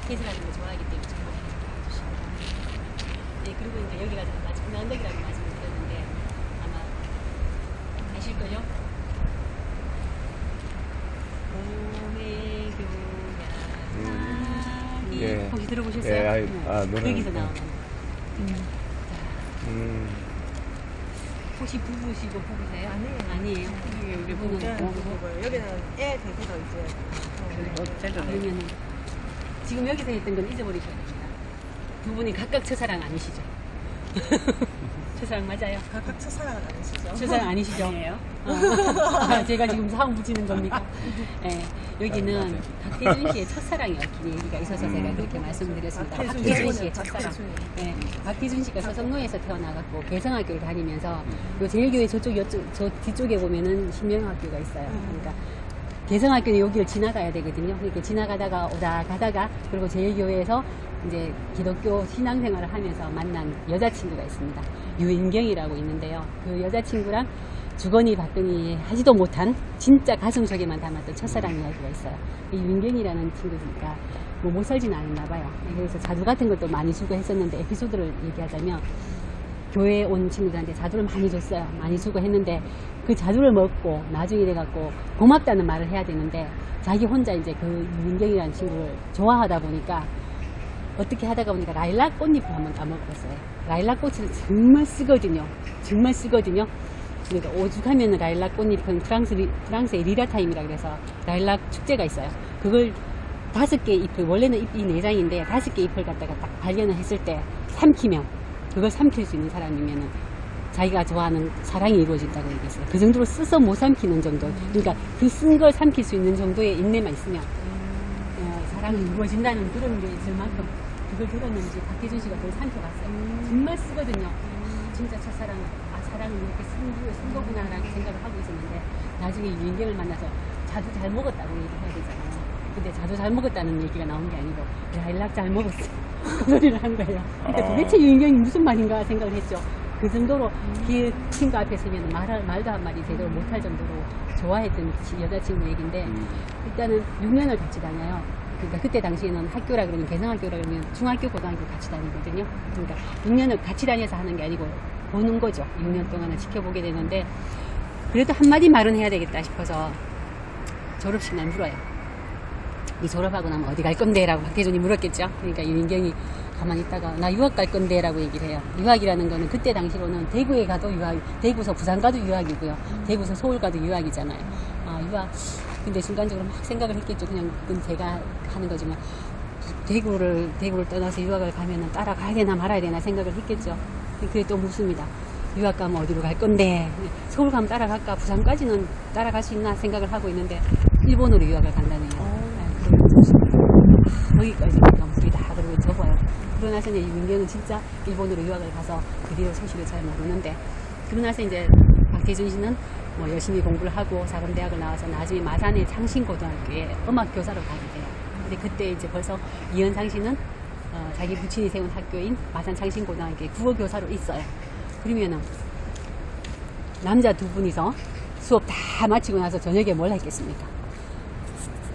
해설하는 거 좋아하기 때문에 정말 해주시고. 네, 그리고 이제 여기가 마지막 언덕이라고 말씀을 드렸는데 아마 아실걸요? 오메교야 예. 혹시 들어보셨어요? 예, 노래. 여기서 나오는 혹시 부부시고 부부세요? 아니에요. 우리 부부는 여기는 애 데리러 이제 그러면 지금 여기서 했던 건 잊어버리셔야 됩니다. 두 분이 각각 첫사랑 아니시죠? 첫사랑 맞아요? 각각 첫사랑은 아니시죠? 첫사랑 아니시죠? 아니에요. 제가 지금 사원 붙이는 겁니까? 네, 여기는 박태준 씨의 첫사랑이었던 얘기가 있어서 제가 그렇게 말씀드렸습니다. 박태준 씨의 첫사랑. 네, 박태준 씨가 서성로에서 태어나갖고 개성학교를 다니면서 요 제일교회 저 뒤쪽에 보면은 신명학교가 있어요. 그러니까 개성학교는 여기를 지나가야 되거든요. 이렇게 지나가다가 오다 가다가 그리고 제일교회에서 이제 기독교 신앙생활을 하면서 만난 여자친구가 있습니다. 유인경이라고 있는데요. 그 여자친구랑 주거니 받거니 하지도 못한 진짜 가슴속에만 담았던 첫사랑 이야기가 있어요. 이 유인경이라는 친구가 뭐 못 살지는 않았나 봐요. 그래서 자두 같은 것도 많이 주고 했었는데 에피소드를 얘기하자면 교회에 온 친구들한테 자두를 많이 줬어요. 많이 주고 했는데 그 자두를 먹고 나중에 돼갖고 고맙다는 말을 해야 되는데 자기 혼자 이제 그 유인경이라는 친구를 좋아하다 보니까 어떻게 하다가 보니까 라일락 꽃잎을 한번 따먹었어요. 라일락 꽃이 정말 쓰거든요. 정말 쓰거든요. 그러니까 오죽하면 라일락 꽃잎은 프랑스의 리라타임이라 그래서 라일락 축제가 있어요. 그걸 5개 잎을, 원래는 잎이 4장인데 5개 잎을 갖다가 딱 발견을 했을 때 삼키면, 그걸 삼킬 수 있는 사람이면은 자기가 좋아하는 사랑이 이루어진다고 얘기했어요. 그 정도로 써서 못 삼키는 정도. 그러니까 그 쓴 걸 삼킬 수 있는 정도의 인내만 있으면 사랑이 이루어진다는 그런 게 있을 만큼 그걸 들었는지 박태준 씨가 그걸 삼켜봤어요. 정말 쓰거든요. 진짜 첫사랑은 사랑은 이렇게 쓴 거구나라고 생각을 하고 있었는데 나중에 유인경을 만나서 자두 잘 먹었다고 얘기해야 되잖아요. 근데 자두 잘 먹었다는 얘기가 나온 게 아니고 라일락 잘 먹었어. 그 소리를 한 거예요. 그러니까 도대체 유인경이 무슨 말인가 생각을 했죠. 그 정도로 그 친구 앞에 서면 말도 한마디 제대로 못할 정도로 좋아했던 여자친구 얘기인데 일단은 6년을 같이 다녀요. 그러니까 그때 당시에는 학교라 그러면 개성학교라 그러면 중학교, 고등학교 같이 다니거든요. 그러니까 6년을 같이 다녀서 하는 게 아니고 보는 거죠. 6년 동안은 지켜보게 되는데 그래도 한마디 말은 해야 되겠다 싶어서 졸업식 날 물어요. 이 졸업하고 나면 어디 갈 건데? 라고 박태준이 물었겠죠. 그러니까 유인경이 가만히 있다가 나 유학 갈 건데? 라고 얘기를 해요. 유학이라는 거는 그때 당시로는 대구에 가도 유학, 대구서 부산 가도 유학이고요. 대구서 서울 가도 유학이잖아요. 아, 유학. 근데 순간적으로 막 생각을 했겠죠. 그냥 그건 제가 하는 거지만 대구를 떠나서 유학을 가면은 따라가야 되나 말아야 되나 생각을 했겠죠. 그게 또 묻습니다. 유학 가면 어디로 갈 건데? 서울 가면 따라갈까? 부산까지는 따라갈 수 있나 생각을 하고 있는데 일본으로 유학을 간다네요. 거기까지 넘기다 그러고 접어요. 그러고 나서 이제 윤경은 진짜 일본으로 유학을 가서 그 뒤로 소식을 잘 모르는데 그러고 나서 이제 박태준 씨는 뭐 열심히 공부를 하고 사범대학을 나와서 나중에 마산의 창신고등학교에 음악교사로 가게 돼요. 근데 그때 이제 벌써 이현상 씨는 자기 부친이 세운 학교인 마산 창신고등학교에 국어교사로 있어요. 그러면은 남자 두 분이서 수업 다 마치고 나서 저녁에 뭘 했겠습니까?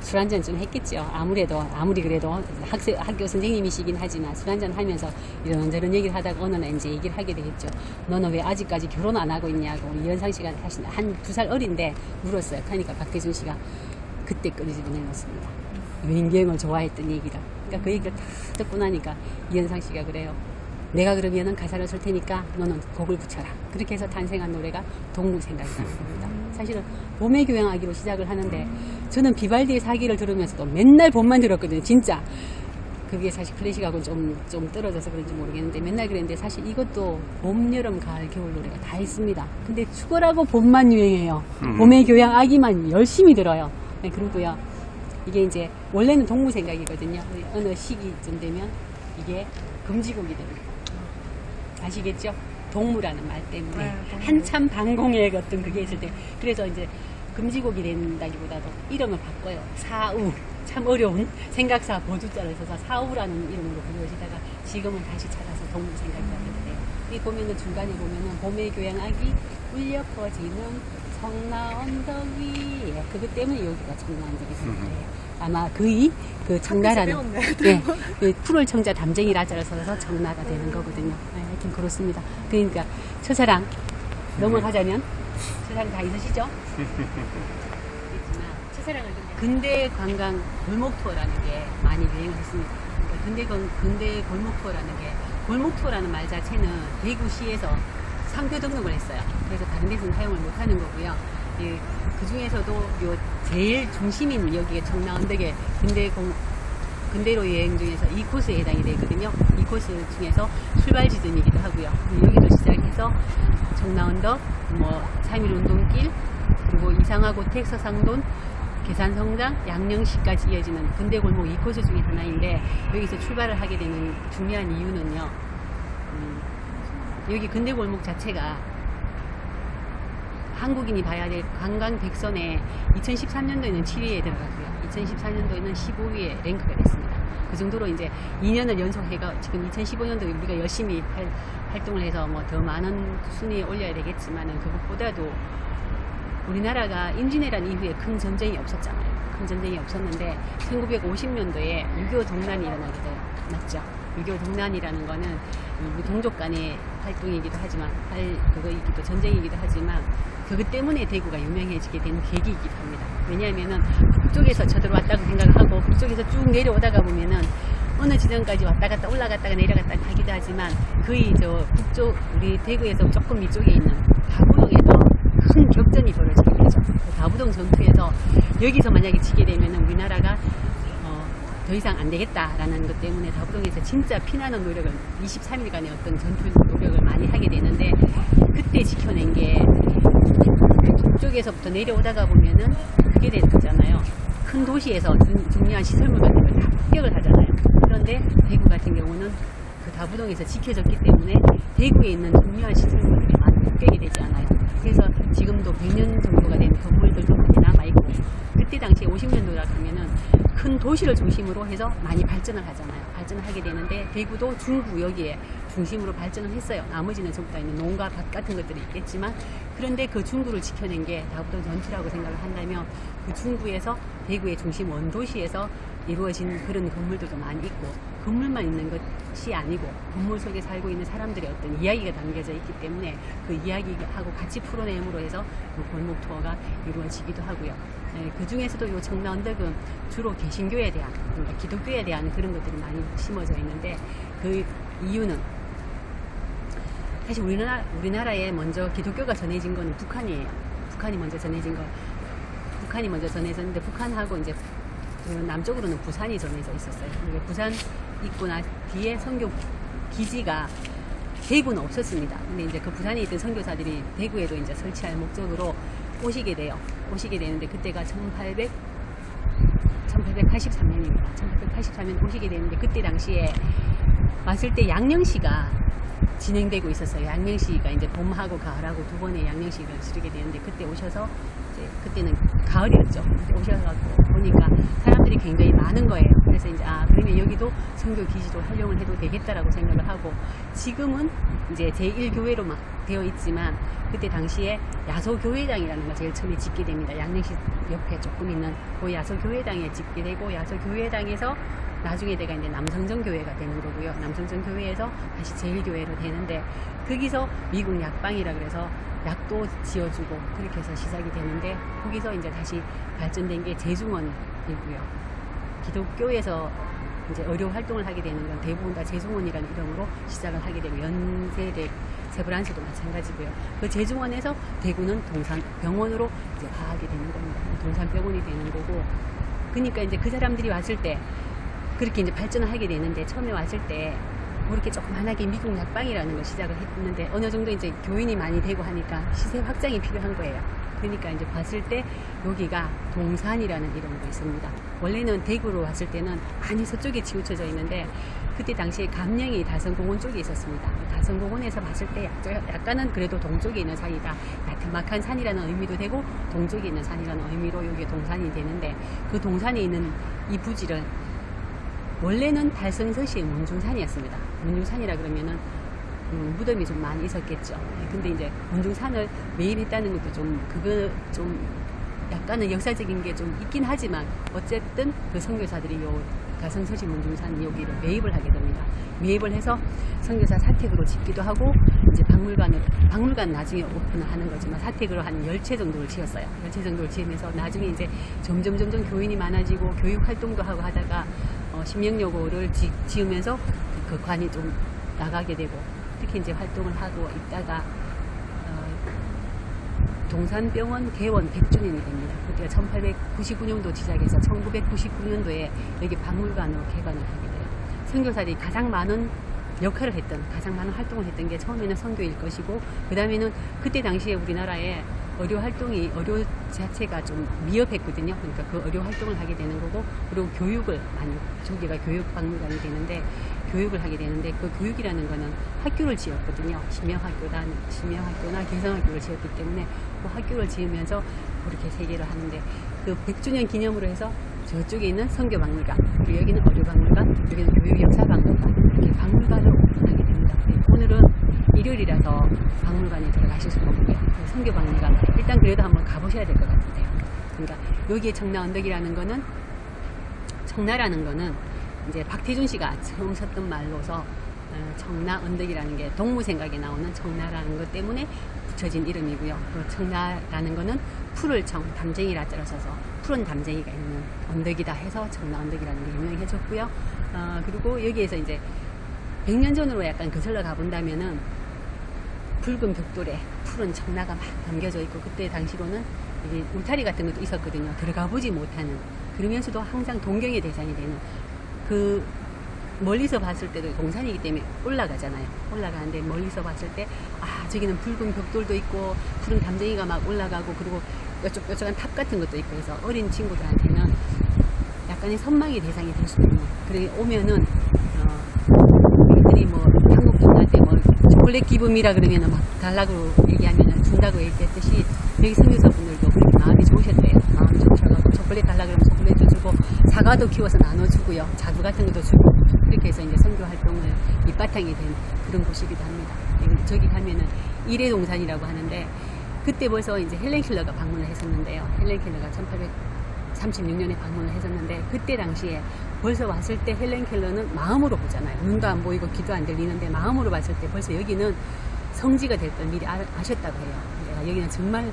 술 한잔 좀 했겠죠. 아무리 그래도 학교 선생님이시긴 하지만 술 한잔 하면서 이런저런 얘기를 하다가 어느 날 이제 얘기를 하게 되겠죠. 너는 왜 아직까지 결혼 안 하고 있냐고 이현상 씨가 사실 한 2살 어린데 물었어요. 그러니까 박태준 씨가 그때 끄집어내놨습니다. 유인경을 좋아했던 얘기를. 그러니까 그 얘기를 다 듣고 나니까 이현상 씨가 그래요. 내가 그러면은 가사를 쓸 테니까 너는 곡을 붙여라. 그렇게 해서 탄생한 노래가 동무생각이라는 겁니다. 사실은 봄의 교향악기로 시작을 하는데 저는 비발디의 사기를 들으면서도 맨날 봄만 들었거든요. 진짜. 그게 사실 클래식하고는 좀 떨어져서 그런지 모르겠는데 맨날 그랬는데 사실 이것도 봄, 여름, 가을, 겨울 노래가 다 있습니다. 근데 죽어라고 봄만 유행해요. 봄의 교향악기만 열심히 들어요. 네, 그리고요. 이게 이제 원래는 동무생각이거든요. 어느 시기쯤 되면 이게 금지곡이 됩니다. 아시겠죠? 동무라는 말 때문에 한참 방공의 어떤 그게 있을 때 그래서 이제 금지곡이 된다기보다도 이름을 바꿔요. 사우. 참 어려운 생각사 보주자를 써서 사우라는 이름으로 불려지다가 지금은 다시 찾아서 동무생각이라고 해요. 이 보면은 중간에 보면은 봄의 교향악이 울려 퍼지는 청라 언덕 위에 그것 때문에 여기가 청라 언덕이 있을 거예요. 아마 그 청라라는 네, 그 푸를 청자 담쟁이 라자를 써서 청라가 되는 거거든요. 네, 하여튼 그렇습니다. 그러니까 첫사랑 넘어가자면 첫사랑 다 있으시죠? 첫사랑은 근대 관광 골목 투어라는 게 많이 유행을 했습니다. 그러니까 근대 골목 투어라는 게 골목 투어라는 말 자체는 대구시에서 상표 등록을 했어요. 그래서 다른 데서는 사용을 못 하는 거고요. 그 중에서도 요 제일 중심인 여기에 청라 언덕에 근대로 여행 중에서 이 코스에 해당이 되거든요. 이 코스 중에서 출발 지점이기도 하고요. 여기서 시작해서 청라 언덕, 뭐 3.1 운동길, 그리고 이상화고택, 서상돈, 계산성당, 양령시까지 이어지는 근대 골목 이 코스 중에 하나인데 여기서 출발을 하게 되는 중요한 이유는요. 여기 근대 골목 자체가 한국인이 봐야 될 관광 100선에 2013년도에는 7위에 들어갔고요. 2014년도에는 15위에 랭크가 됐습니다. 그 정도로 이제 2년을 연속해가 지금 2015년도에 우리가 열심히 활동을 해서 뭐 더 많은 순위에 올려야 되겠지만은 그것보다도 우리나라가 임진왜란 이후에 큰 전쟁이 없었잖아요. 큰 전쟁이 없었는데 1950년도에 6.25 동란이 일어나게 돼요. 맞죠? 6.25 동란이라는 거는 우리 동족 간의 활동이기도 하지만 그거이기도 전쟁이기도 하지만 그것 때문에 대구가 유명해지게 된 계기이기도 합니다. 왜냐하면은 북쪽에서 쳐들어왔다고 생각을 하고 북쪽에서 쭉 내려오다가 보면은 어느 지점까지 왔다 갔다 올라갔다가 내려갔다 하기도 하지만 거의 저 북쪽 우리 대구에서 조금 위쪽에 있는 다부동에서 큰 격전이 벌어지게 되죠. 그 다부동 전투에서 여기서 만약에 지게 되면은 우리나라가 더 이상 안 되겠다라는 것 때문에 다부동에서 진짜 피나는 노력을 23일간의 어떤 전투 노력을 많이 하게 되는데 그때 지켜낸 게 북쪽에서부터 내려오다가 보면은 그게 됐잖아요. 큰 도시에서 중요한 시설물 같은 걸 다 폭격을 하잖아요. 그런데 대구 같은 경우는 그 다부동에서 지켜졌기 때문에 대구에 있는 중요한 시설물들이 많이 폭격이 되지 않아요. 그래서 지금도 100년 정도가 된 건물들도 많이 남아있고 그때 당시에 50년도라 하면은 큰 도시를 중심으로 해서 많이 발전을 하잖아요. 발전을 하게 되는데 대구도 중구 여기에 중심으로 발전을 했어요. 나머지는 전부 다 있는 농가 밭 같은 것들이 있겠지만 그런데 그 중구를 지켜낸 게 다부동 전투라고 생각을 한다면 그 중구에서 대구의 중심 원도시에서 이루어진 그런 건물들도 많이 있고 건물만 있는 것이 아니고 건물 속에 살고 있는 사람들의 어떤 이야기가 담겨져 있기 때문에 그 이야기하고 같이 풀어내므로 해서 그 골목 투어가 이루어지기도 하고요. 네, 그 중에서도 이 청라 언덕은 주로 개신교에 대한, 그러니까 기독교에 대한 그런 것들이 많이 심어져 있는데 그 이유는 사실 우리나라에 먼저 기독교가 전해진 거는 북한이에요. 북한이 먼저 전해졌는데 북한하고 이제 그 남쪽으로는 부산이 전해져 있었어요. 부산 있고 나 뒤에 선교 기지가 대구는 없었습니다. 근데 이제 그 부산에 있던 선교사들이 대구에도 이제 설치할 목적으로 오시게 되는데 그때가 1883년입니다. 1883년 오시게 되는데 그때 당시에 왔을 때 양령시가 진행되고 있었어요. 양령시가 이제 봄하고 가을하고 두 번의 양령시를 치르게 되는데 그때 오셔서 이제 그때는 가을이었죠. 그때 오셔가지고 보니까 사람들이 굉장히 많은 거예요. 그래서 이제 그러면 여기도 선교 기지로 활용을 해도 되겠다라고 생각을 하고 지금은 이제 제1교회로 막 되어 있지만 그때 당시에 야소교회당이라는 걸 제일 처음에 짓게 됩니다. 양령시 옆에 조금 있는 그 야소교회당에 짓게 되고 야소교회당에서 나중에 내가 이제 남성전교회가 되는 거고요. 남성전교회에서 다시 제1교회로 되는데 거기서 미국 약방이라 그래서 약도 지어주고 그렇게 해서 시작이 되는데 거기서 이제 다시 발전된 게 재중원이고요. 기독교에서 이제 의료 활동을 하게 되는 건 대부분 다 재중원이라는 이름으로 시작을 하게 되고 연세대 세브란스도 마찬가지고요. 그 재중원에서 대구는 동산병원으로 이제 가게 되는 겁니다. 동산병원이 되는 거고 그러니까 이제 그 사람들이 왔을 때 그렇게 이제 발전을 하게 되는데 처음에 왔을 때 그렇게 조그만하게 미국 약방이라는 걸 시작을 했는데 어느 정도 이제 교인이 많이 되고 하니까 시세 확장이 필요한 거예요. 그러니까 이제 봤을 때 여기가 동산이라는 이름도 있습니다. 원래는 대구로 왔을 때는 많이 서쪽에 치우쳐져 있는데 그때 당시에 감령이 다성공원 쪽에 있었습니다. 다성공원에서 봤을 때 약간은 그래도 동쪽에 있는 산이다. 나트막한 산이라는 의미도 되고 동쪽에 있는 산이라는 의미로 여기 동산이 되는데 그 동산에 있는 이 부지를 원래는 달성서시의 문중산이었습니다. 문중산이라 그러면은 무덤이 좀 많이 있었겠죠. 근데 이제 문중산을 매입했다는 것도 좀 약간은 역사적인 게 좀 있긴 하지만 어쨌든 그 선교사들이 요 달성서시 문중산 여기를 매입을 하게 됩니다. 매입을 해서 선교사 사택으로 짓기도 하고 이제 박물관 나중에 오픈을 하는 거지만 사택으로 한 10채 정도를 지었어요. 10채 정도를 지으면서 나중에 이제 점점 교인이 많아지고 교육 활동도 하고 하다가 신명여고를 지으면서 그 관이 좀 나가게 되고 이렇게 이제 활동을 하고 있다가 동산병원 개원 100주년이 됩니다. 그때가 1899년도 시작해서 1999년도에 여기 박물관으로 개관을 하게 돼요. 선교사들이 가장 많은 역할을 했던, 가장 많은 활동을 했던 게 처음에는 선교일 것이고 그 다음에는 그때 당시에 우리나라에 의료 자체가 좀 미흡했거든요. 그러니까 그 의료 활동을 하게 되는 거고 그리고 교육을 많이, 저기가 교육 박물관이 되는데 교육을 하게 되는데 그 교육이라는 거는 학교를 지었거든요. 심야학교나 개성학교를 지었기 때문에 그 학교를 지으면서 그렇게 세계를 하는데 그 100주년 기념으로 해서 저쪽에 있는 선교박물관, 그리고 여기는 의료박물관, 여기는 교육역사박물관 이렇게 박물관을 오픈하게 됩니다. 오늘은 일요일이라서 박물관에 들어가실 수가 없고요. 선교박물관 일단 그래도 한번 가보셔야 될 것 같아요. 그러니까 여기에 청라 언덕이라는 거는 청라라는 거는 이제 박태준 씨가 처음 썼던 말로서 청라 언덕이라는 게 동무생각에 나오는 청라라는 것 때문에 붙여진 이름이고요. 그 청라라는 거는 푸를 청, 담쟁이라 떨어져서 푸른 담쟁이가 있는 언덕이다 해서 청라 언덕이라는 게 유명해졌고요. 그리고 여기에서 이제 100년 전으로 약간 거슬러 가본다면은 붉은 벽돌에 푸른 청라가 막 담겨져 있고 그때 당시로는 이게 울타리 같은 것도 있었거든요. 들어가 보지 못하는, 그러면서도 항상 동경의 대상이 되는, 그 멀리서 봤을 때도 동산이기 때문에 올라가잖아요. 올라가는데 멀리서 봤을 때 저기는 붉은 벽돌도 있고 푸른 담쟁이가 막 올라가고 그리고 뾰족뾰족한 탑 같은 것도 있고 해서 어린 친구들한테는 약간의 선망의 대상이 될 수도 있는, 그래 오면은 우리들이 뭐 한국 분한테 뭐 초콜릿 기분이라 그러면은 막 달라고 얘기하면은 준다고 얘기했듯이 여기 선교사분들도 그렇게 마음이 좋으셨대요. 마음이 좋으셔서 초콜릿 달라 그러면 초콜릿도 주고 사과도 키워서 나눠주고요. 자두 같은 것도 주고 그렇게 해서 이제 선교 활동을 밑바탕이 된 그런 곳이기도 합니다. 저기 가면은 일회동산이라고 하는데 그때 벌써 이제 헬렌 켈러가 방문을 했었는데요. 헬렌 켈러가 1836년에 방문을 했었는데 그때 당시에 벌써 왔을 때 헬렌 켈러는 마음으로 보잖아요. 눈도 안 보이고 귀도 안 들리는데 마음으로 봤을 때 벌써 여기는 성지가 될 걸 미리 아셨다고 해요. 내가 여기는 정말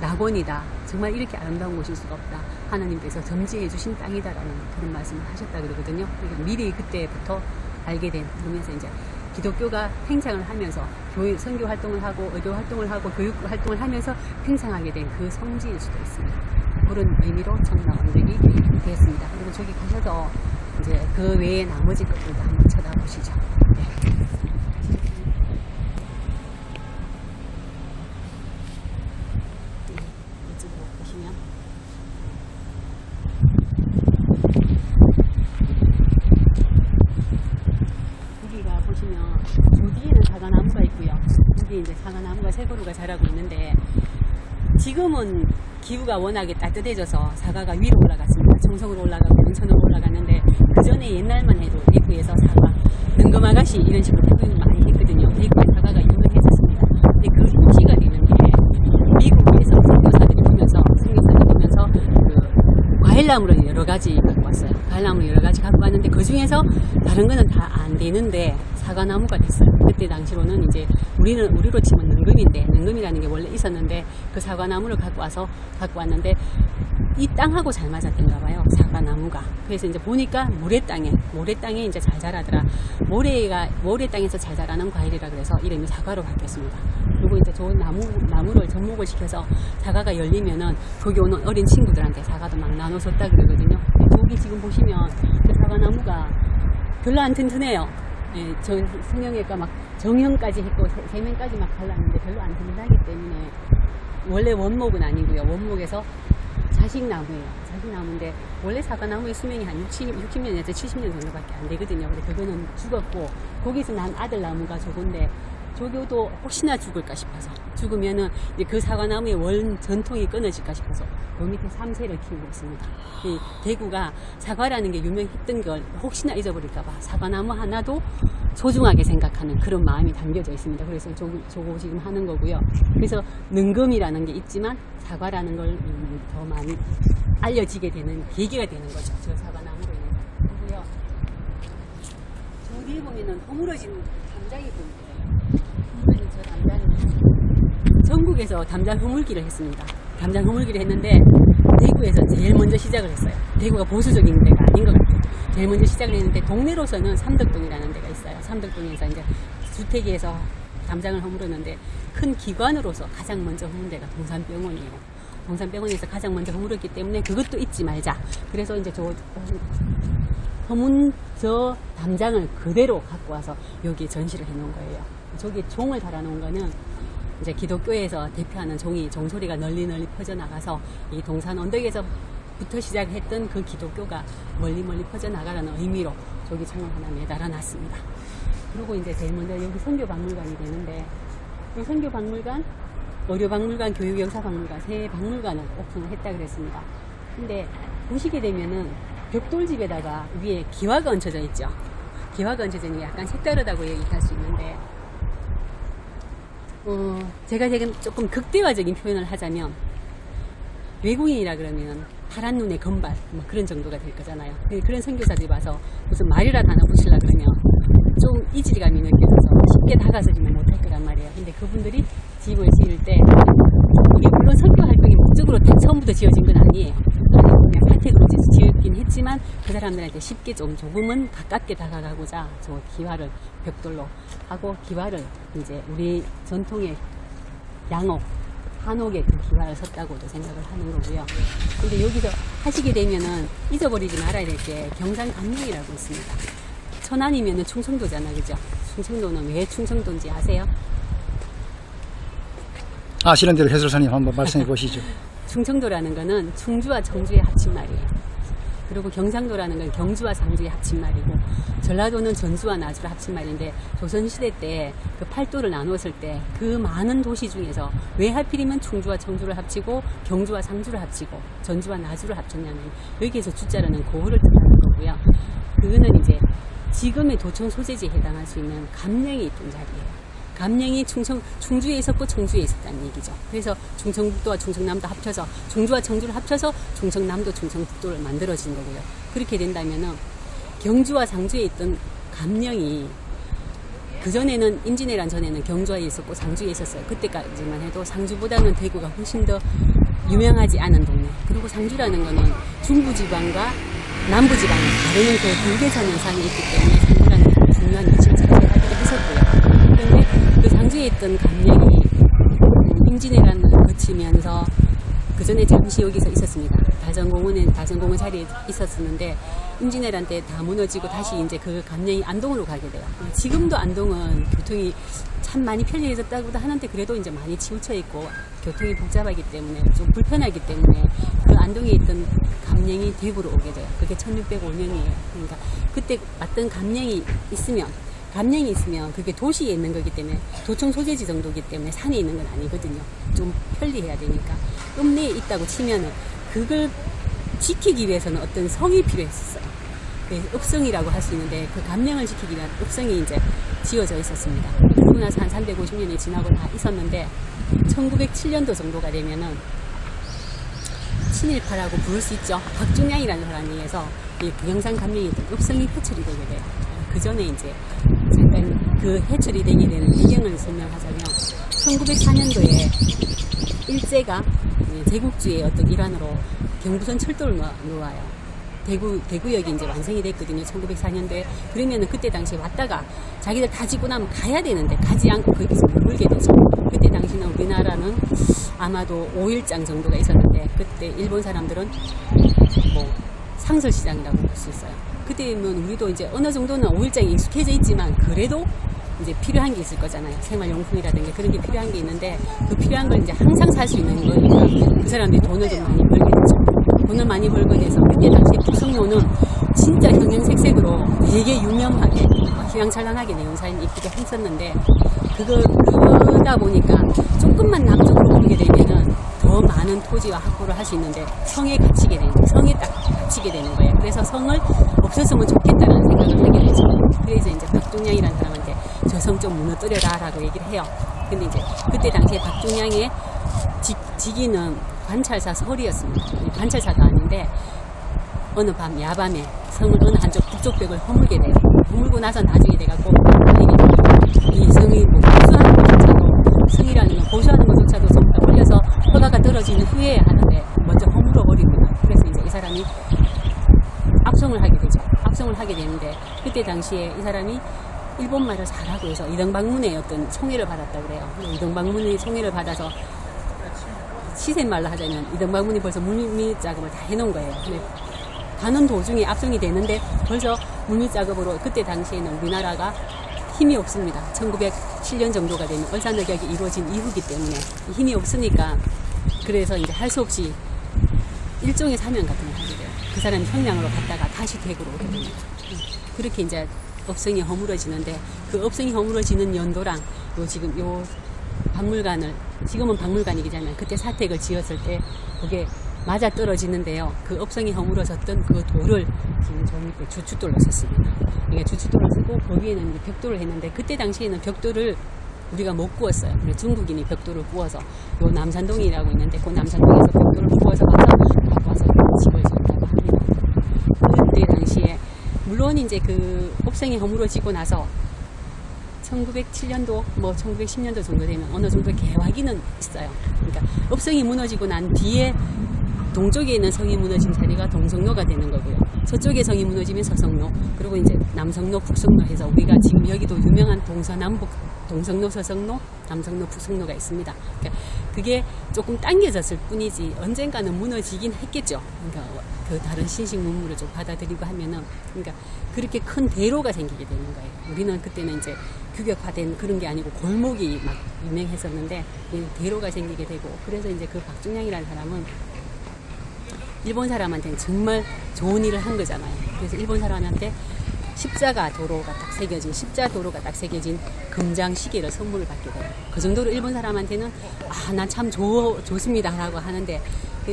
낙원이다. 정말 이렇게 아름다운 곳일 수가 없다. 하나님께서 점지해 주신 땅이다라는 그런 말씀을 하셨다 그러거든요. 그러니까 미리 그때부터 알게 된 그러면서 이제 기독교가 팽창을 하면서 교회 선교 활동을 하고 의료 활동을 하고 교육 활동을 하면서 팽창하게 된 그 성지일 수도 있습니다. 그런 의미로 청라 언덕이 되었습니다. 그리고 저기 가셔서 이제 그 외에 나머지 것들도 한번 쳐다보시죠. 네. 이쪽으로 보시면 여기가 보시면 저 뒤에는 사과나무가 있고요. 여기 이제 사과나무가 새고루가 자라고 있는데 지금은 기후가 워낙에 따뜻해져서 사과가 위로 올라갔습니다. 청송으로 올라가고 연천으로 올라갔는데 그 전에 옛날만 해도 대구에서 사과, 능금아가씨 이런 식으로 표현을 많이 했거든요. 대구에 사과가 유명했었습니다. 근데 그 표시가 되는 게 미국에서 선교사들이 오면서 그 과일나무를 여러 가지 갖고 왔어요. 과일나무를 여러 가지 갖고 왔는데 그 중에서 다른 거는 다 안 되는데 사과나무가 됐어요. 그때 당시로는 이제 우리로 치면 능금인데 능금이라는 게 원래 있었는데 그 사과나무를 갖고 왔는데 이 땅하고 잘 맞았던가 봐요. 사과나무가. 그래서 이제 보니까 모래 땅에 이제 잘 자라더라. 모래 땅에서 잘 자라는 과일이라 그래서 이름이 사과로 바뀌었습니다. 그리고 이제 좋은 나무를 접목을 시켜서 사과가 열리면은 거기 오는 어린 친구들한테 사과도 막 나눠줬다 그러거든요. 여기 지금 보시면 그 사과나무가 별로 안 튼튼해요. 예, 저 성형외과 막 정형까지 했고 세면까지 막 발랐는데 별로 안 튼튼하기 때문에 원래 원목은 아니고요. 원목에서 자식나무예요. 자식나무인데 원래 사과나무의 수명이 한 60년에서 70년 정도밖에 안 되거든요. 근데 그거는 죽었고 거기서 난 아들나무가 저건데 저기도 혹시나 죽을까 싶어서 죽으면은 이제 그 사과나무의 원 전통이 끊어질까 싶어서 그 밑에 3세를 키우고 있습니다. 이 대구가 사과라는 게 유명했던 걸 혹시나 잊어버릴까봐 사과나무 하나도 소중하게 생각하는 그런 마음이 담겨져 있습니다. 그래서 저거 지금 하는 거고요. 그래서 능금이라는 게 있지만 사과라는 걸 더 많이 알려지게 되는 계기가 되는 거죠. 저 사과나무로 인해서. 그리고요. 저 뒤에 보면은 허물어진 담장이 보이고요. 허물어진 저 담장이 전국에서 담장 허물기를 했습니다. 담장 허물기를 했는데 대구에서 제일 먼저 시작을 했어요. 대구가 보수적인 데가 아닌 것 같아요. 제일 먼저 시작을 했는데 동네로서는 삼덕동이라는 데가 있어요. 삼덕동에서 이제 주택에서 담장을 허물었는데 큰 기관으로서 가장 먼저 허문 데가 동산병원이에요. 동산병원에서 가장 먼저 허물었기 때문에 그것도 잊지 말자. 그래서 이제 허문 저 담장을 그대로 갖고 와서 여기에 전시를 해놓은 거예요. 저기 종을 달아놓은 거는 이제 기독교에서 대표하는 종소리가 널리 퍼져나가서 이 동산 언덕에서부터 시작했던 그 기독교가 멀리 퍼져나가라는 의미로 저기 종을 하나 매달아 놨습니다. 그리고 이제 제일 먼저 여기 선교박물관이 되는데 이 선교박물관, 의료박물관, 교육역사박물관 세 박물관을 오픈을 했다 그랬습니다. 근데 보시게 되면은 벽돌집에다가 위에 기와가 얹혀져 있죠. 기와가 얹혀져 있는 게 약간 색다르다고 얘기할 수 있는데 제가 지금 조금 극대화적인 표현을 하자면 외국인이라 그러면 파란 눈에 건발 뭐 그런 정도가 될 거잖아요. 그런 선교사들이 와서 무슨 말이라도 하나 붙이려 그러면 좀 이질감이 느껴져서 쉽게 다가서지는 못할 거란 말이에요. 근데 그분들이 집을 지을 때 이게 물론 선교 활동이 목적으로 다 처음부터 지어진 건 아니에요. 그냥 사택으로 지었긴 했지만 그 사람들한테 쉽게 조금은 가깝게 다가가고자 저 기와를 벽돌로 하고 기와를 이제 우리 전통의 양옥, 한옥에 그 기와를 섰다고도 생각을 하는 거고요. 근데 여기서 하시게 되면은 잊어버리지 말아야 될 게 경산감령이라고 있습니다. 천안이면은 충청도잖아, 그죠? 충청도는 왜 충청도인지 아세요? 아시는 대로 해설사님 한번 말씀해 보시죠. 충청도라는 거는 충주와 청주의 합친말이에요. 그리고 경상도라는 건 경주와 상주의 합친말이고 전라도는 전주와 나주의 합친말인데 조선시대 때 그 팔도를 나누었을 때 그 많은 도시 중에서 왜 하필이면 충주와 청주를 합치고 경주와 상주를 합치고 전주와 나주를 합쳤냐면 여기에서 주자라는 고을을 뜻하는 거고요. 그거는 이제 지금의 도청 소재지에 해당할 수 있는 감령이 있던 자리예요. 감령이 충주에 있었고 청주에 있었다는 얘기죠. 그래서 충청북도와 충청남도 합쳐서 충주와 청주를 합쳐서 충청남도 충청북도를 만들어진 거고요. 그렇게 된다면은 경주와 상주에 있던 감령이 그전에는 임진왜란 전에는 경주에 있었고 상주에 있었어요. 그때까지만 해도 상주보다는 대구가 훨씬 더 유명하지 않은 동네. 그리고 상주라는 거는 중부지방과 남부지방을 가르는 그 경계선 현상이 있기 때문에 상주라는 게 중요한 위치를 차지하기도 했었고요. 그런데 그 상주에 있던 감령이 임진왜란을 거치면서 그 전에 잠시 여기서 있었습니다. 다전공원 자리에 있었었는데 임진왜란 때 다 무너지고 다시 이제 그 감령이 안동으로 가게 돼요. 지금도 안동은 교통이 참 많이 편리해졌다고도 하는데 그래도 이제 많이 치우쳐 있고 교통이 복잡하기 때문에 좀 불편하기 때문에 그 안동에 있던 감령이 대구로 오게 돼요. 그게 1605년이에요. 그러니까 그때 맞던 감령이 있으면 그게 도시에 있는 거기 때문에 도청 소재지 정도이기 때문에 산에 있는 건 아니거든요. 좀 편리해야 되니까. 읍내에 있다고 치면은 그걸 지키기 위해서는 어떤 성이 필요했었어요. 읍성이라고 할 수 있는데 그 감령을 지키기 위한 읍성이 이제 지어져 있었습니다. 그러고 나서 한 350년이 지나고 다 있었는데 1907년도 정도가 되면은 친일파라고 부를 수 있죠. 박중량이라는 사람에 의해서 이 경상 감령이 있던 읍성이 해체이 되게 돼요. 그 전에 이제 잠깐 그 해체이 되게 되는 배경을 설명하자면 1904년도에 일제가 제국주의의 어떤 일환으로 경부선 철도를 놓아요. 대구역이 이제 완성이 됐거든요. 1904년도에. 그러면은 그때 당시에 왔다가 자기들 다 짓고 나면 가야 되는데 가지 않고 거기서 머물게 되죠. 그때 당시는 우리나라는 아마도 5일장 정도가 있었는데 그때 일본 사람들은 뭐 상설시장이라고 볼 수 있어요. 그때면 우리도 이제 어느 정도는 5일장이 익숙해져 있지만 그래도 이제 필요한 게 있을 거잖아요. 생활용품이라든가 그런 게 필요한 게 있는데 그 필요한 걸 이제 항상 살 수 있는 거니까 그 사람들이 돈을 좀 많이 벌게 되죠. 돈을 많이 벌게 돼서 그때 당시에 북성로는 진짜 형형색색으로 되게 유명하게 휘황찬란하게 내용사진 이쁘게 했었는데 그거다 보니까 조금만 남쪽으로 오게 되면은 더 많은 토지와 확보를 할 수 있는데 성에 딱 갇히게 되는 거예요. 그래서 성을 없었으면 좋겠다는 생각을 하게 되죠. 그래서 이제 박중량이라는 사람한테 저 성 좀 무너뜨려라 라고 얘기를 해요. 근데 이제 그때 당시에 박중량의 직위는 관찰사 설이었습니다. 관찰사도 아닌데 어느 밤 야밤에 성을 어느 한쪽 북쪽 벽을 허물게 돼요. 허물고 나서 나중에 돼갖고 이 성이 뭐 보수하는 것조차도 성이라는 건 보수하는 것조차도 전부 다 올려서 허가가 떨어지는 후에 하는데 먼저 허물어 버립니다. 그래서 이제 이 사람이 압송을 하게 되죠. 압송을 하게 되는데 그때 당시에 이 사람이 일본말을 잘하고 해서 이등방문의 어떤 총애를 받았다고 그래요. 이등방문의 총애를 받아서 시세말로 하자면 이등방문이 벌써 물밑작업을 다 해놓은 거예요. 근데 가는 도중에 압송이 되는데 벌써 물밑작업으로 그때 당시에는 우리나라가 힘이 없습니다. 1907년 정도가 되면 얼산의격이 이루어진 이후기 때문에 힘이 없으니까 그래서 이제 할 수 없이 일종의 사명 같은 걸 하게 돼요. 그 사람이 형량으로 갔다가 다시 대구로 오게 됩니다. 그렇게 이제 업성이 허물어지는데 그 업성이 허물어지는 연도랑 지금 요 박물관을 지금은 박물관이기잖아요. 그때 사택을 지었을 때 그게 맞아 떨어지는데요. 그 업성이 허물어졌던 그 돌을 지금 저 밑에 주춧돌로 썼습니다. 그러니까 주춧돌을 쓰고 거기에는 이제 벽돌을 했는데 그때 당시에는 벽돌을 우리가 못 구웠어요. 그래서 중국인이 벽돌을 구워서 요 남산동이라고 있는데 그 남산동에서 벽돌을 구워서 갖고 와서 집을 지었다고 합니다. 그때 당시에 물론 이제 그 업성이 허물어지고 나서 1907년도, 뭐 1910년도 정도 되면 어느 정도 개화기는 있어요. 그러니까 업성이 무너지고 난 뒤에 동쪽에 있는 성이 무너진 자리가 동성로가 되는 거고요. 서쪽에 성이 무너지면 서성로, 그리고 이제 남성로, 북성로 해서 우리가 지금 여기도 유명한 동서남북, 동성로, 서성로, 남성로, 북성로가 있습니다. 그러니까 그게 조금 당겨졌을 뿐이지 언젠가는 무너지긴 했겠죠. 그러니까 그 다른 신식 문물을 좀 받아들이고 하면은, 그러니까 그렇게 큰 대로가 생기게 되는 거예요. 우리는 그때는 이제 규격화된 그런 게 아니고 골목이 막 유명했었는데 대로가 생기게 되고, 그래서 이제 그 박중량이라는 사람은 일본 사람한테는 정말 좋은 일을 한 거잖아요. 그래서 일본 사람한테 십자 도로가 딱 새겨진 금장 시계를 선물을 받게 돼요. 그 정도로 일본 사람한테는 난 참 좋습니다 라고 하는데,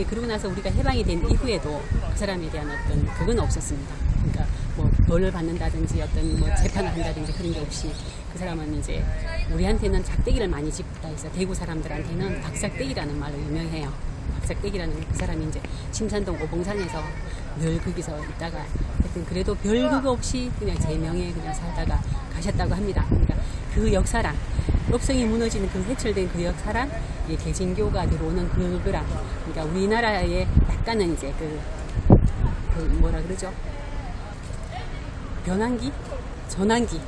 그러고 나서 우리가 해방이 된 이후에도 그 사람에 대한 어떤 그건 없었습니다. 그러니까 뭐 벌을 받는다든지 어떤 뭐 재판을 한다든지 그런 게 없이 그 사람은 이제 우리한테는 작대기를 많이 짚다 해서 대구 사람들한테는 박삭대기라는 말로 유명해요. 박삭대기라는 그 사람이 이제 침산동 오봉산에서 늘 거기서 있다가 하여튼 그래도 별 그거 없이 그냥 제 명예에 그냥 살다가 가셨다고 합니다. 그러니까 그 역사랑 읍성이 무너지는 그 해철된 그 역사랑 이 개신교가 들어오는 그거랑 그러니까 우리나라의 약간은 이제 그 뭐라 그러죠? 변환기? 전환기요.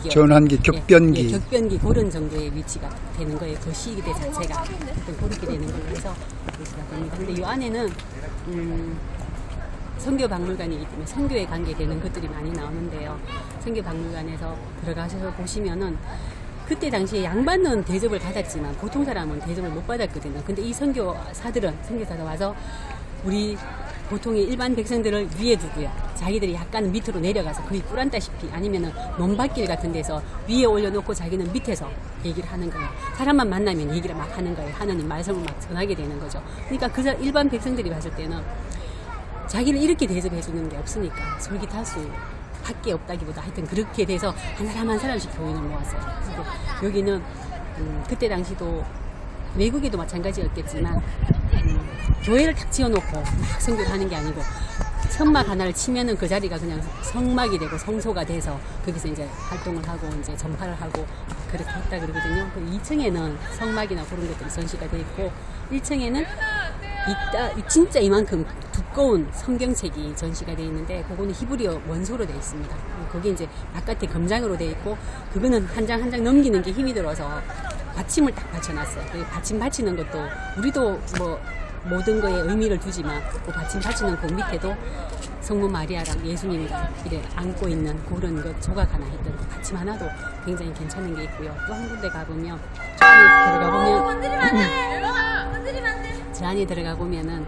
전환기, 격변기. 예, 격변기 그런 정도의 위치가 되는 거예요. 그 시대 자체가 하여튼 그렇게 되는 거예요. 그래서 그러시다 보니까 근데 이 안에는 선교 박물관이기 때문에 선교에 관계되는 것들이 많이 나오는데요. 선교 박물관에서 들어가셔서 보시면은 그때 당시에 양반은 대접을 받았지만 보통 사람은 대접을 못 받았거든요. 근데 이 선교사가 와서 우리 보통의 일반 백성들을 위에 두고요. 자기들이 약간 밑으로 내려가서 거의 꿀안다시피 아니면은 논밭길 같은 데서 위에 올려놓고 자기는 밑에서 얘기를 하는 거예요. 사람만 만나면 얘기를 막 하는 거예요. 하나님 말씀을 막 전하게 되는 거죠. 그러니까 그 일반 백성들이 봤을 때는 자기를 이렇게 대접해주는 게 없으니까 솔깃할수 밖에 없다기보다 하여튼 그렇게 돼서 한 사람 한 사람씩 교인을 모았어요. 그리고 여기는 그때 당시도 외국에도 마찬가지였겠지만 교회를 딱 지어놓고 막 선교를 하는 게 아니고 성막 하나를 치면은 그 자리가 그냥 성막이 되고 성소가 돼서 거기서 이제 활동을 하고 이제 전파를 하고 그렇게 했다 그러거든요. 그 2층에는 성막이나 그런 것들이 전시가 돼 있고 1층에는 진짜 이만큼 두꺼운 성경책이 전시가 되어 있는데 그거는 히브리어 원소로 되어 있습니다. 거기 이제 바깥에 검장으로 되어 있고 그거는 한 장 한 장 넘기는 게 힘이 들어서 받침을 딱 받쳐놨어요. 그 받침 받치는 것도 우리도 뭐 모든 거에 의미를 두지만 그 받침 받치는 그 밑에도 성모 마리아랑 예수님이랑 이래 안고 있는 그런 것 조각 하나 했던 그 받침 하나도 굉장히 괜찮은 게 있고요. 또 한 군데 가보면 저 안에 들어가 보면은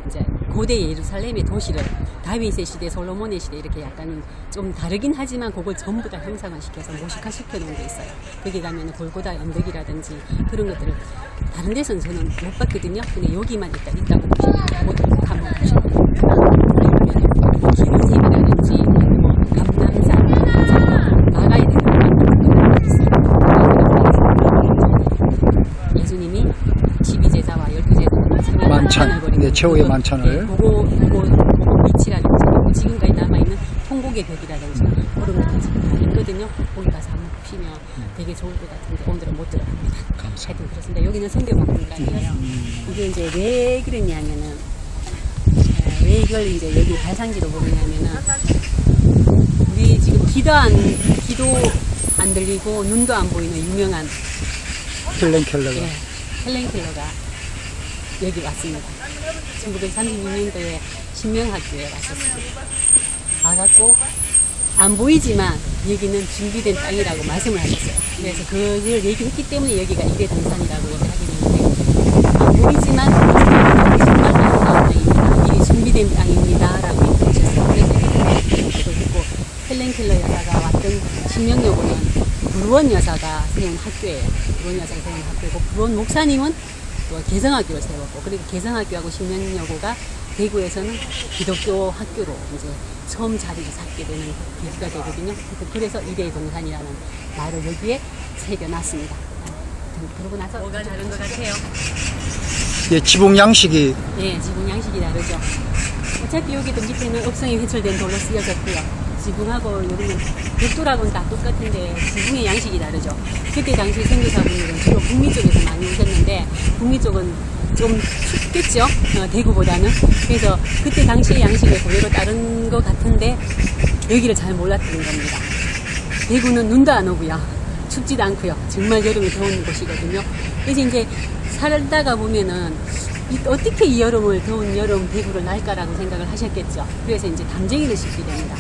이제 고대 예루살렘의 도시를 다윗의 시대, 솔로몬의 시대 이렇게 약간 좀 다르긴 하지만 그걸 전부 다 형상화 시켜서 모식화 시켜 놓은 게 있어요. 거기 가면은 골고다 언덕이라든지 그런 것들을 다른 데서는 저는 못 봤거든요. 근데 여기만 있다고 보시면 그것도 꼭 한번 보시면 기름색이라든지 감남산 나가야 되는 것들이 있어요. 예수님이 12제자와 12제자가 만찬, 네, 최후의 만찬을. 그거 위치라든지 지금까지 남아있는 통곡의 벽이라든지 그런 것들 지금 다 있거든요. 거기 가서 한번 보시면 되게 좋을 것 같은데 오늘은 못 들어갑니다. 하여튼 그렇습니다. 여기는 선교박물관이에요. 이게 이제 왜 그러냐면은 왜 이걸 이제 여기 발상지로 보느냐면은 우리 지금 귀도 안 들리고 눈도 안 보이는 유명한 헬렌 켈러가. 예, 헬렌 켈러가 여기 왔습니다. 1936년도에 신명학교에 왔었습니다. 와갖고 안 보이지만 여기는 준비된 땅이라고 말씀을 하셨어요. 그래서 그걸 얘기했기 때문에 여기가 이대 동산이라고 하게 되는데 안 보이지만 정말 아름다운 땅입니다. 이 준비된 땅입니다. 라고 얘기하셨어요. 그래서 그걸 듣고 헬렌 켈러 여사가 왔던 신명여고는 불원 여사가 세운 학교예요. 불원 여사가 세운 학교고 불원 목사님은 또 개성학교를 세웠고 그리고 개성학교하고 신명여고가 대구에서는 기독교 학교로 이제 처음 자리를 잡게 되는 계기가 되거든요. 그래서 이대 동산이라는 말을 여기에 새겨놨습니다. 그러고 나서 뭐가 다른 것 같아요? 예, 지붕 양식이. 예, 지붕 양식이 다르죠. 어차피 여기도 밑에는 읍성이 회철된 돌로 쓰여졌고요. 지붕하고 여기는 벽돌하고는 다 똑같은데 지붕의 양식이 다르죠. 그때 당시 선교사분들은 주로 북미 쪽에서 많이 오셨는데 북미 쪽은 좀 춥겠죠. 대구보다는. 그래서 그때 당시의 양식을 그대로 따른 것 같은데 여기를 잘 몰랐던 겁니다. 대구는 눈도 안 오고요. 춥지도 않고요. 정말 여름이 더운 곳이거든요. 그래서 이제 살다가 보면은 어떻게 이 여름을 더운 여름 대구를 날까라고 생각을 하셨겠죠. 그래서 이제 담쟁이를 심게 됩니다.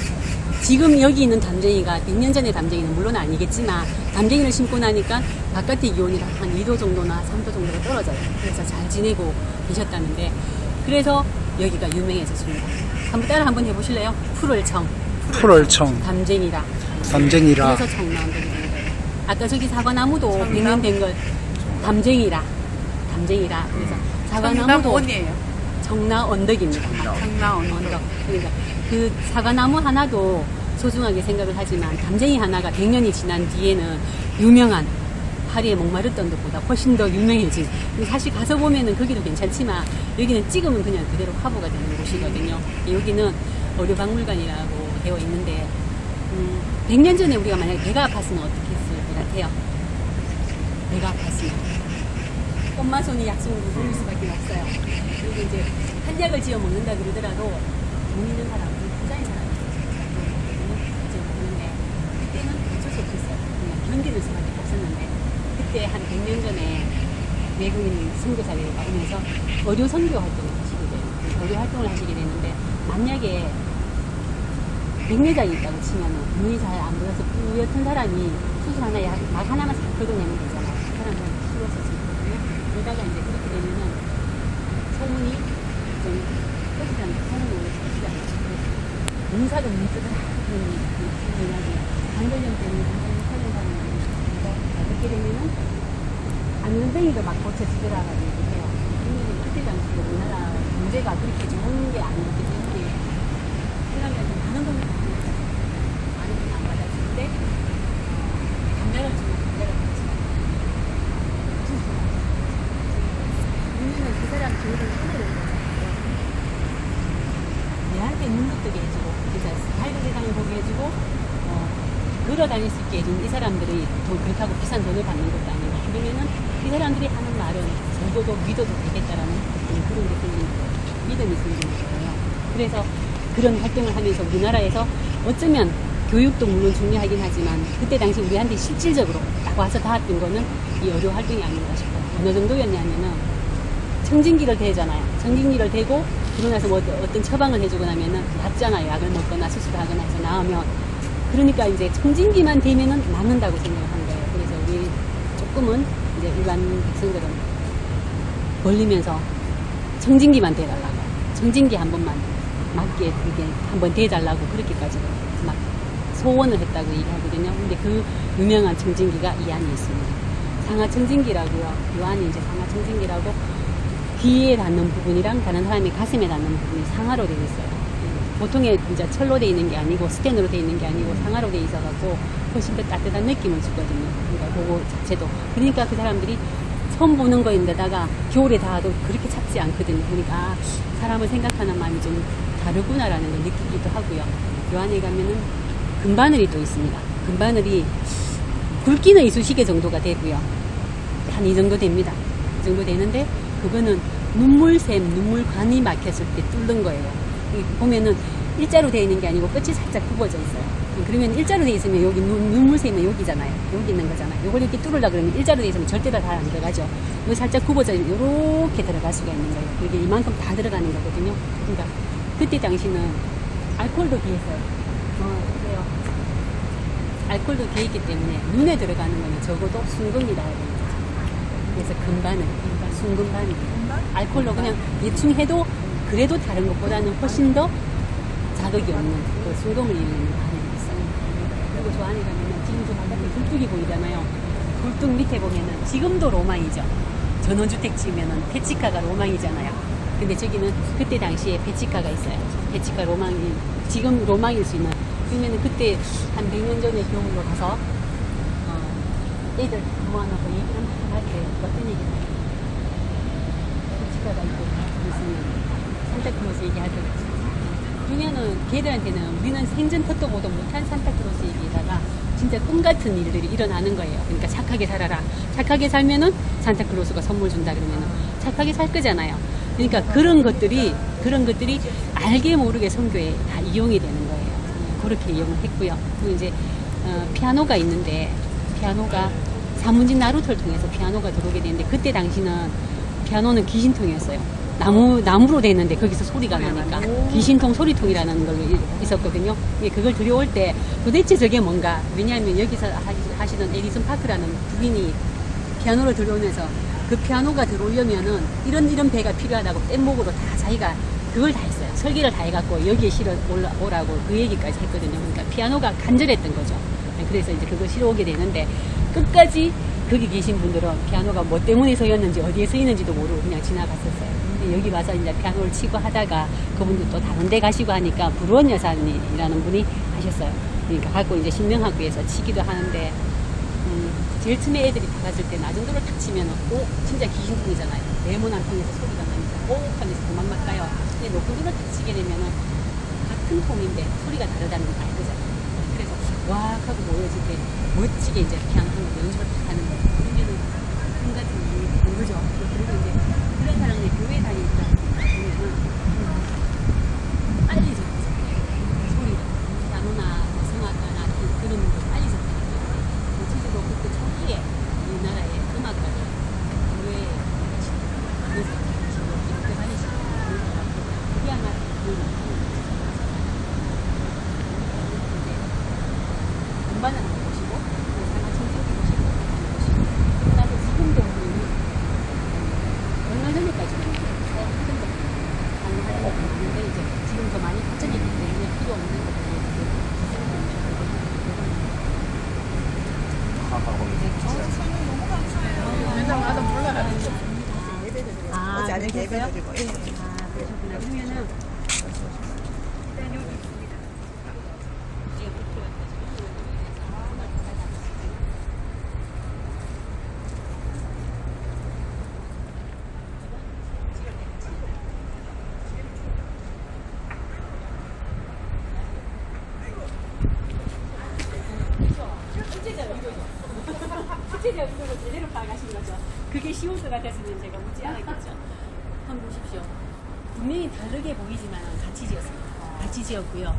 지금 여기 있는 담쟁이가 100년 전의 담쟁이는 물론 아니겠지만 담쟁이를 심고 나니까 바깥의 기온이 한 2도 정도나 3도 정도가 떨어져요. 그래서 잘 지내고 계셨다는데 그래서 여기가 유명해졌습니다. 한번 해보실래요? 푸를청. 담쟁이라. 그래서 청 나온 거예요. 아까 저기 사과나무도 100년 된 걸 담쟁이라. 그래서 사과나무도 어디예요? 청라 언덕입니다. 청라 언덕. 그러니까 그 사과나무 하나도 소중하게 생각을 하지만 담쟁이 하나가 100년이 지난 뒤에는 유명한 파리의 목마르던 것보다 훨씬 더 유명해진, 사실 가서 보면은 거기도 괜찮지만 여기는 찍으면 그냥 그대로 화보가 되는 곳이거든요. 여기는 어류박물관이라고 되어 있는데 100년 전에 우리가 만약에 배가 아팠으면 어떻게 했을 것 같아요? 배가 아팠으면 엄마손이 약속으로 돌릴 수밖에 없어요. 그리고 이제 한약을 지어 먹는다 그러더라도 돈 있는 사람, 부자인 사람이 지어 먹는데 그때는 어쩔 수 없었어요. 그냥 견디는 수밖에 없었는데 그때 한 100년 전에 외국인 선교사가 오면서 의료 선교 활동을 하시게 돼요. 의료 활동을 하시게 되는데 만약에 백내장이 있다고 치면은 눈이 잘 안 보여서 뿌옇던 사람이 수술 하나 막 하나만 싹 긁어내면 되잖아요. 그 사람은 죽었을 수 있거든요. 그러다가 이제 그렇게 되면은 소문이 좀 끝이라는 소문이 오래 잡히지 않죠. 문사도 못 쓰더라. 그런 이야기. 관절염 때문에 관절염 살린 사람이 그렇게 되면은 안전뱅이도 막 고쳐지더라고 얘기해요. 왜냐면 그때 당시에 우리나라 문제가 그렇게 좋은 게 아니었기 때문에 사람들이 많은 돈을 많은 돈 안 받아주는데 감자를 주면 감자를 받지 우리는 그 사람 돈을 손해를 내한테 눈도 뜨게 해주고 그래서 밝은 세상을 보게 해주고 걸어 다닐 수 있게 해준 이 사람들이 그렇다고 비싼 돈을 받는 것도 아니고 그러면은 이 사람들이 하는 말은 적어도 믿어도 되겠다라는 그런 게 생기는 거예요. 믿음이 생기는 거예요. 그래서 그런 활동을 하면서 우리나라에서 어쩌면 교육도 물론 중요하긴 하지만 그때 당시 우리한테 실질적으로 딱 와서 닿았던 거는 이 의료 활동이 아닌가 싶어요. 어느 정도였냐면은 청진기를 대잖아요. 청진기를 대고 그러고 나서 뭐 어떤 처방을 해주고 나면은 낫잖아요. 약을 먹거나 수술하거나 해서 나으면 그러니까 이제 청진기만 되면은 낫는다고 생각을 한 거예요. 그래서 우리 조금은 이제 일반 백성들은 걸리면서 청진기만 대달라고 청진기 한 번만 맞게 이게 한번 대달라고 그렇게까지 막 소원을 했다고 얘기하거든요. 근데 그 유명한 청진기가 이 안에 있습니다. 상하 청진기라고요. 이 안에 이제 상하 청진기라고 귀에 닿는 부분이랑 다른 사람의 가슴에 닿는 부분이 상하로 되어 있어요. 보통에 이제 철로 되어 있는 게 아니고 스텐으로 되어 있는 게 아니고 상하로 되어 있어갖고 훨씬 더 따뜻한 느낌을 주거든요. 그러니까 그거 자체도. 그러니까 그 사람들이 처음 보는 거인데다가 겨울에 닿아도 그렇게 찹지 않거든요. 그러니까 사람을 생각하는 마음이 좀 다르구나라는 걸 느끼기도 하고요. 요 안에 가면은 금바늘이 또 있습니다. 금바늘이 굵기는 이쑤시개 정도가 되고요. 한 이 정도 됩니다. 이 정도 되는데 그거는 눈물샘, 눈물관이 막혔을 때 뚫는 거예요. 보면은 일자로 되어 있는 게 아니고 끝이 살짝 굽어져 있어요. 그러면 일자로 되어 있으면 여기 눈물샘은 여기잖아요. 여기 있는 거잖아요. 이걸 이렇게 뚫으려고 그러면 일자로 되어 있으면 절대로 다 안 들어가죠. 여기 살짝 굽어져 있으면 이렇게 들어갈 수가 있는 거예요. 이게 이만큼 다 들어가는 거거든요. 그러니까 그때 당시는 알코올도 귀했어요. 그래요. 알코올도 귀했기 때문에 눈에 들어가는 거는 적어도 순금이라 해야 됩니다. 그래서 금바늘, 순금바늘. 알코올로 그냥 대충 해도 그래도 다른 것보다는 훨씬 더 자극이 없는 그 순금을 잃는 바늘이 있어요. 그리고 저 안에 가면은 지금 저 바깥에 굴뚝이 보이잖아요. 굴뚝 밑에 보면은 지금도 로망이죠. 전원주택 지으면은 페치카가 로망이잖아요. 근데 저기는 그때 당시에 페치카가 있어요. 페치카 로망이, 지금 로망일 수 있는. 그러면은 그때 한 100년 전에 겨울로 가서, 애들 모아놓고 얘기를 한번 할 때 어떤 얘기를 해요? 페치카가 있고, 무슨, 산타클로스 얘기할 때 그러면은 걔들한테는 우리는 생전 컷도 보도 못한 산타클로스 얘기에다가 진짜 꿈 같은 일들이 일어나는 거예요. 그러니까 착하게 살아라. 착하게 살면은 산타클로스가 선물 준다 그러면은 착하게 살 거잖아요. 그러니까 그런 것들이 알게 모르게 선교에 다 이용이 되는 거예요. 그렇게 이용을 했고요. 그리고 이제 피아노가 있는데 피아노가 사문진 나루터를 통해서 피아노가 들어오게 되는데 그때 당시는 피아노는 귀신통이었어요. 나무로 돼 있는데 거기서 소리가 나니까 귀신통 소리통이라는 걸로 있었거든요. 그걸 들여올 때 도대체 저게 뭔가, 왜냐하면 여기서 하시던 에디슨 파크라는 부인이 피아노를 들여오면서 그 피아노가 들어오려면은 이런 배가 필요하다고 뗏목으로 다 자기가 그걸 다 했어요. 설계를 다 해갖고 여기에 실어 오라고 그 얘기까지 했거든요. 그러니까 피아노가 간절했던 거죠. 그래서 이제 그걸 실어 오게 되는데 끝까지 거기 계신 분들은 피아노가 뭐 때문에 서였는지 어디에 서있는지도 모르고 그냥 지나갔었어요. 근데 여기 와서 이제 피아노를 치고 하다가 그분도 또 다른 데 가시고 하니까 부르원 여사님이라는 분이 하셨어요. 그러니까 갖고 이제 신명학교에서 치기도 하는데 제일 처음에 애들이 다 갔을 때 낮은 돌을 탁 치면은 진짜 귀신풍이잖아요. 네모난 통에서 소리가 나니까 하면서 도망만 가요. 근데 높은 돌을 탁 치게 되면은 같은 통인데 소리가 다르다는 걸 알거든요. 그래서 와 하고 모여질 때 멋지게 이제 피아노 연주를 탁 하는 거예요. 그러면은 금 같은 게 있는 거죠. 그리고 이제 그런 사람이 교회 다니니까 보면은 빨리 졌어요. 소리가 피아노나 성악가나 그런 거 빨리 졌어요. 실제로 그때 초기에 우리나라의 음악가들 교회에 이렇게 다니시는 그게 아마 공간을 한번 보시고 상하 청소기 보시고 그러고 나서 지금도 얼마 전에까지는 하던데 가능하던 거 있는데 이제 지금 더 많이 발전했기 때문에 필요 없는 거고 나도 몰라요. 아, 어제 아직 그러셨어요? 예배드리고. 예. 아, 그러셨구나. 그러면은 일단 여기 있습니다. 예, 목표가 실제로 이걸 제대로 파악하신 거죠. 그게 쉬울 것 같았으면 제가 묻지 않았겠죠. 한번 보십시오. 분명히 다르게 보이지만 같이 지었습니다. 같이 지었고요.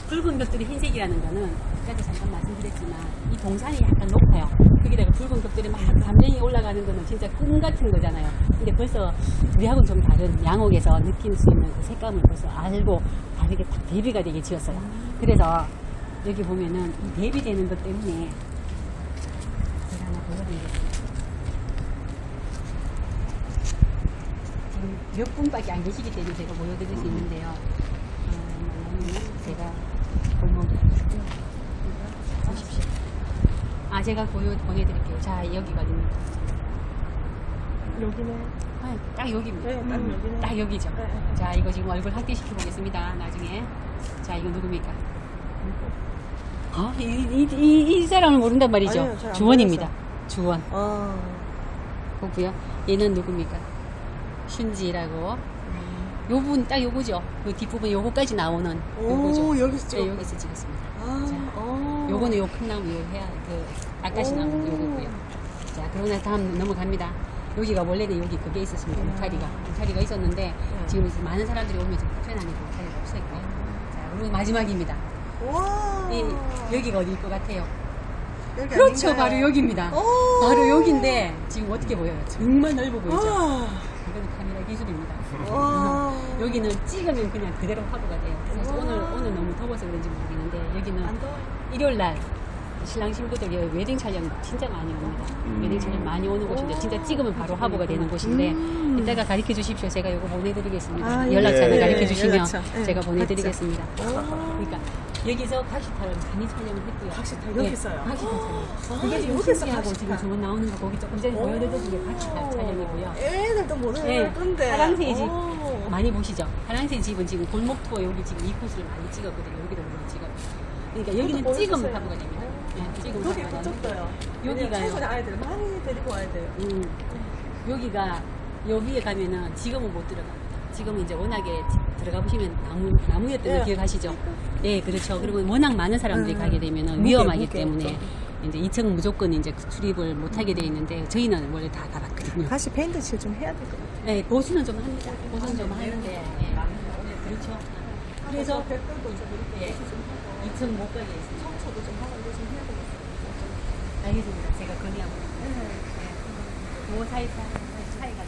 붉은 벽돌이 흰색이라는 거는 아까도 잠깐 말씀드렸지만 이 동산이 약간 높아요. 거기다가 붉은 벽돌이 막 감명이 올라가는 거는 진짜 꿈 같은 거잖아요. 근데 벌써 우리하고는 좀 다른 양옥에서 느낄 수 있는 그 색감을 벌써 알고 다르게 딱 대비가 되게 지었어요. 그래서 여기 보면은 이 대비되는 것 때문에 제가 하나 보여드리겠습니다. 지금 몇 분밖에 안 계시기 때문에 제가 보여드릴 수 있는데요. 제가 골목에 보십시오. 아, 제가 보내드릴게요. 자, 여기거든요. 여기네. 아, 딱 여기입니다. 네, 딱 여기네. 딱 여기죠. 네. 자, 이거 지금 얼굴 확대시켜 보겠습니다. 나중에. 자, 이거 누굽니까? 아, 이 사람을 모른단 말이죠. 아니요, 잘안 주원입니다. 주원. 보고요. 얘는 누굽니까? 슌지라고. 요 부분 딱 요거죠. 그 뒷부분 요거까지 나오는 요거죠. 오, 여기서 네, 찍었구나. 여기서 찍었습니다. 아, 자, 요거는 요 큰 나무 요 해야 그 아까시 나무 요거고요. 자, 그러고 나서 다음 넘어갑니다. 여기가 원래는 여기 그게 있었습니다. 울타리가 있었는데 지금 이제 많은 사람들이 오면 좀 불편하니까 울타리가 없으니까. 자, 그리고 마지막입니다. 와. 여기가 어디일 것 같아요? 여기 그렇죠, 아닌가요? 바로 여기입니다. 오. 바로 여기인데 지금 어떻게 보여요? 정말 넓어 보이죠? 와. 이거는 카메라 기술입니다. 와. 여기는 찍으면 그냥 그대로 화보가 돼요. 그래서 와. 오늘 너무 더워서 그런지 모르겠는데 여기는 안 더워요. 일요일 날 신랑 신부들이 웨딩 촬영 진짜 많이 옵니다. 웨딩 촬영 많이 오는 곳인데 진짜 찍으면 바로 화보가 되는 곳인데 이따가 가르쳐 주십시오. 제가 이거 보내드리겠습니다. 아, 연락처를 예. 가르쳐 주시면 연락처. 예. 제가 보내드리겠습니다. 오. 그러니까 여기서 각시탈을 많이 촬영을 했고요. 각시탈 여기 있어요? 각시탈 촬영. 아, 그게 지금 여기서 신기하고 각시탈. 지금 좋은 나오는 거 거기 조금 전에 보여드린 게 각시탈 촬영이고요. 애들도 모르는 네, 건데. 파랑새의 집 오. 많이 보시죠? 파랑새 집은 지금 골목 투어 여기 지금 이 코스를 많이 찍었거든요. 여기도 물론 찍었고. 그러니까 여기는 그것도 찍으면 보여주세요. 화보가 됩니다. 네, 찍으면 여기 화보가 또 됩니다. 쪘어요. 여기가요. 청소년 아이들 많이 데리고 와야 돼요. 여기가 여기에 가면은 지금은 못 들어갑니다. 지금은 이제 워낙에 들어가 보시면 나무였던 거 예. 기억하시죠? 네, 그렇죠. 그리고 워낙 많은 사람들이 가게 되면은 무게, 위험하기 무게 때문에 이제 2층 무조건 이제 출입을 못 하게 돼 있는데 저희는 원래 다 가봤거든요. 다시 페인트 칠 좀 해야 될 것 같아요. 네, 보수는 좀 합니다. 보수는 좀 하는데, 예. 그렇죠. 그래서 백돌도 좀 이렇게 2층 못 가게 있습니다. 청소도 좀 하고 이거 좀 해야 되겠어요. 알겠습니다. 제가 건의하고. 그 사이 차이가.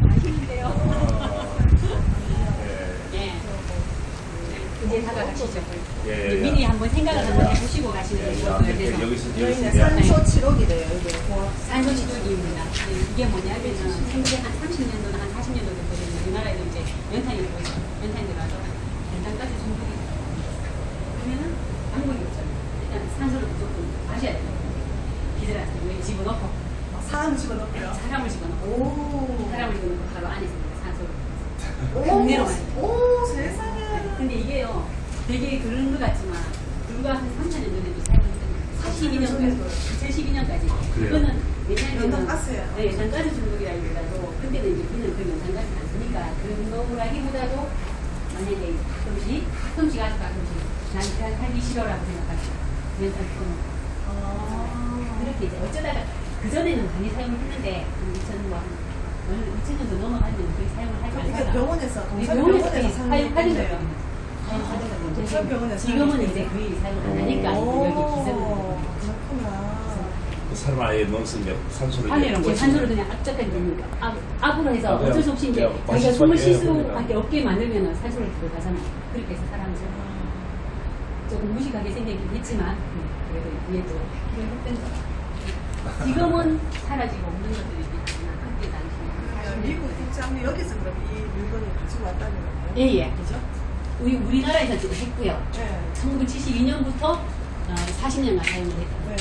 아시는데요? 예. 이제 다가가시죠. 예, 미리 한번 생각을 한번 해보시고 가시는 게 좋을 것 같아서. 여기서 저희는 여기서 산소 치료기래요. 이게 산소치료기입니다. 이게 뭐냐면은 생후에 한 30년도나 한 40년도 정도 되면 우리나라에도 이제 연탄이 보이죠. 연탄이 들어가서 연탄까지 중독이 돼요. 그러면은 방법이 없잖아요. 일단 산소를 무조건 마셔야 돼요. 기절할 때 여기 집어넣고 사람 집어넣고요. 사람을 집어넣고 오. 사람을 집어넣고 바로 안에서 산소를 오. 그대로 가요. 오, 세상에. 근데 이게요, 되게 그런 것 같지만, 불과 한 3,000년 전에도 사용했던 2012년까지. 그래요? 그거는 옛날에는 연탄가스예요. 네, 연탄가스 중독이라기보다도, 그때는 이제 우리는 그 연탄가스는 안 쓰니까, 그런 거라기보다도, 만약에 가끔씩 아주 가끔씩, 난 살기 싫어라고 생각하시고, 연탄 끊어. 그렇게 이제 어쩌다가, 그전에는 많이 사용을 했는데, 2000년도 넘어가면 거의 사용을 하지 이게 않다가. 병원에서, 병원에서 동산병원에서 사용하는 거예요. 거예요. 동산병원에서 지금은 사용해요. 이제 거의 사용 안 하니까 여기 기ዘ는 그렇구나. 사람 아예 넣어서 이제 산소를 안에는 이제 산소를 그냥 압착하게 됩니다. 압으로 해서 아, 그냥 어쩔 수 없이 이제 그냥 자기가 숨을 쉴 마시지 수밖에 없게 만들면 산소를 들어가잖아요. 그렇게 해서 사람은 조금 무식하게 생기긴 했지만 그래도 이게 또 회복된 거. 지금은 사라지고 없는 것들이 있지만 그때 당시에 미국 입장이 여기서 그럼 이 물건을 가지고 왔다는 거예요? 예예 그죠? 우리나라에서 지금 했고요. 네. 1972년부터 40년간 사용을 했다. 네.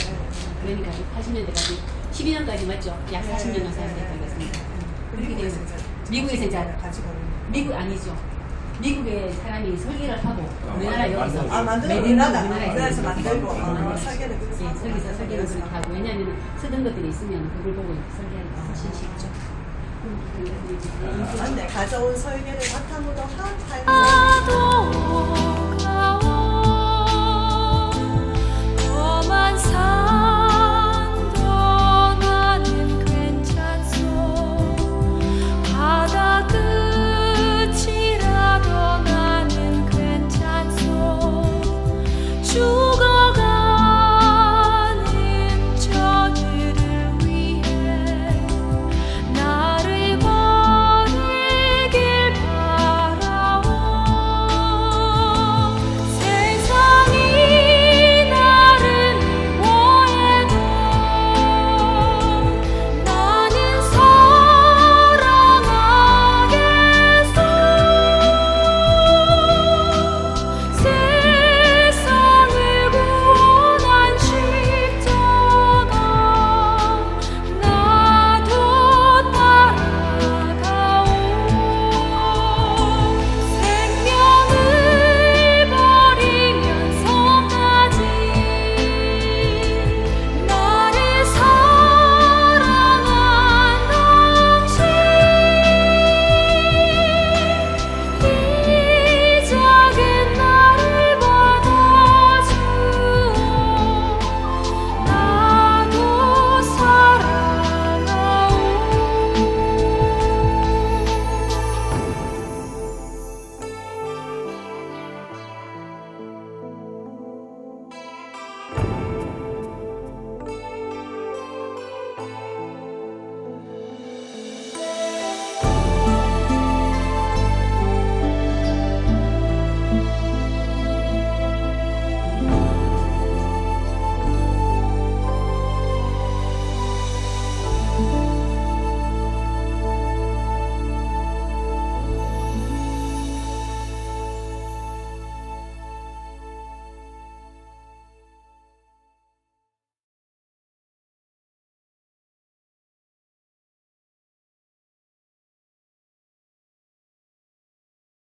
그러니까 80년대까지 12년까지 맞죠? 약 40년간 사용했던 거습니다. 그렇게 되면 미국에서 이제 가지고 오는 미국 아니죠. 미국에 사람이 설계를 하고 우리나라 여기서 만들어 우리나라에서 만들고 설계를 그렇게 하고 여기서 설계를 그렇게 하고 왜냐하면 쓰던 것들이 있으면 그걸 보고 설계하는 게 훨씬 쉽죠. 맞네. 가져온 설계를 바탕으로 한 타임